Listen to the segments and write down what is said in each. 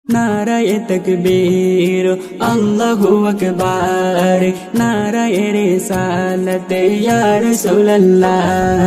নারায়ে তাকবীর আল্লাহু আকবার, নারায়ে রিসালাত ইয়া রাসূলুল্লাহ।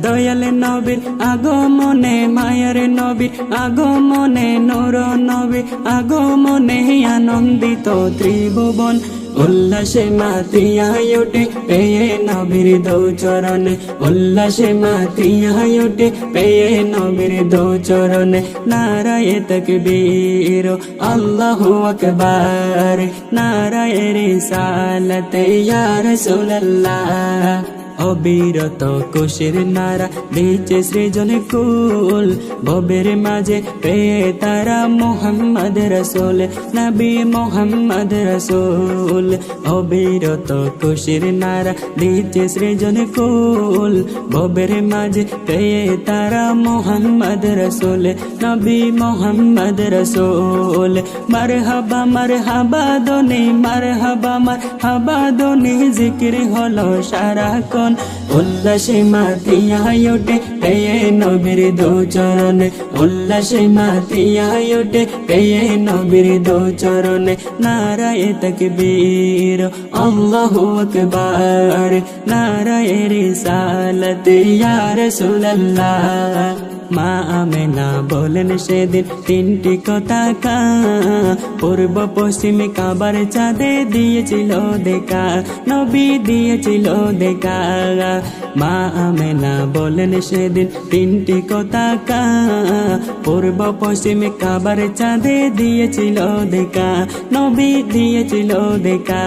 দয়াল নবীর আগমনে, মায়ার নবীর আগমনে, নূর নবীর আগমনে আনন্দিত ত্রিভুবন। উল্লাসে মাতিয়া ওঠে পেয়ে নবীর দো চরণে, উল্লাসে মাতিয়া ওঠে পেয়ে নবীর দো চরণে। নারায়ে তাকবীর আল্লাহু আকবার, নারায়ে রিসালাত ইয়া রাসূলুল্লাহ। অবিরত কুশির নারা দিচ্ছে সৃজনে কুল, ভবের মাঝে পেয়ে তারা মুহাম্মদ রাসূল, নবী মুহাম্মদ রাসূল। অবিরত কুশির নারা দিচ্ছে সৃজনে কুল, ভবের মাঝে পেয়ে তারা মুহাম্মদ রাসূল, নবী মুহাম্মদ রাসূল। মারহাবা মারহাবা দোনে, মারহাবা মারহাবা দোনে জিকির হলো সারাক্ষণ। উল্লাসে মাতিয়া ওঠে পেয়ে নবীর দো চরণে, উল্লাসে মাতিয়া ওঠে পেয়ে নবীর দো চরণে। নারায়ে তাকবীর আল্লাহু আকবার, নারায়ে রিসালাত ইয়া রাসূলুল্লাহ। মা আমেনা বলেন সেদিন তিনটি কথা কা, পূর্ব পশ্চিম কাবার চাঁদে দিয়েছিল দেখা, নবী দিয়েছিল দেখা। মা আমেনা বলেন সেদিন তিনটি কথা কা, পূর্ব পশ্চিম কাবার চাঁদে দিয়েছিল দেখা, নবী দিয়েছিল দেখা।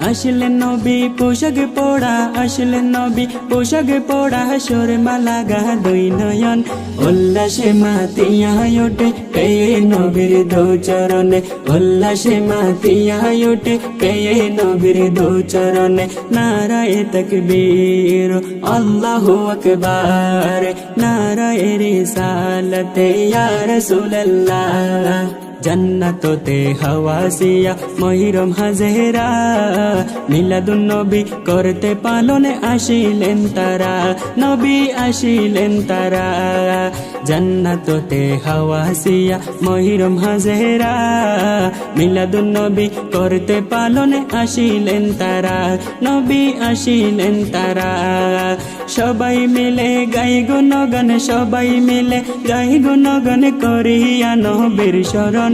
আসলেন নবী পোশাক পড়া, আসলেন নবী পোশাক পড়া, সুরমা লাগা দুই নয়ন। উল্লাসে মাতিয়া ওঠে পেয়ে নবীর দো চরণে, উল্লাসে মাতিয়া ওঠে পেয়ে নবীর দো চরণে। নারায়ে তাকবীর আল্লাহু আকবার, নারায়ে রিসালাত ইয়া রাসূলুল্লাহ। জান্নাততে হাওয়াসিয়া মহিরম হাজেরা, মিলাদুন নবী করতে পালনে আসিলেন তারা, নবী আসিলেন তারা। জান্নাততে হাওয়াসিয়া মহিরম হাজেরা, মিলাদুন নবী করতে পালনে আসিলেন তারা, নবী আসিলেন তারা। সবাই মিলে গাই গুণগান, সবাই মিলে গাই গুণগান করিয়া নবীর শরণ।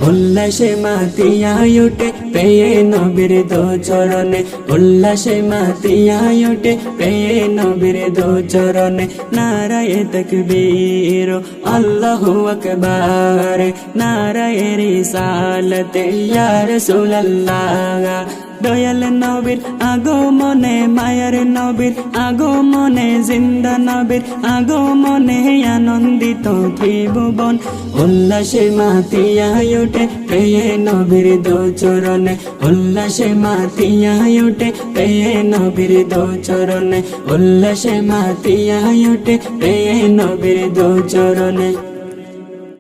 উল্লাসে মাতিয়া ওঠে পেয়ে নবীর দো চরণে, উল্লাসে মাতিয়া ওঠে পেয়ে নবীর দো চরণে। নারায়ে তাকবীর আল্লাহু আকবার, নারায়ে রিসালাত ইয়া রাসূলুল্লাহ। দয়াল নবীর আগমনে, মায়ার নবীর আগমনে, জিন্দা নবীর আগমনে আনন্দিত ত্রিভুবন। উল্লাসে মাতিয়া ওঠে পেয়ে নবীর দো চরণে, উল্লাসে মাতিয়া ওঠে পেয়ে নবীর দো চরণে, উল্লাসে মাতিয়া ওঠে পেয়ে নবীর দো চরণে।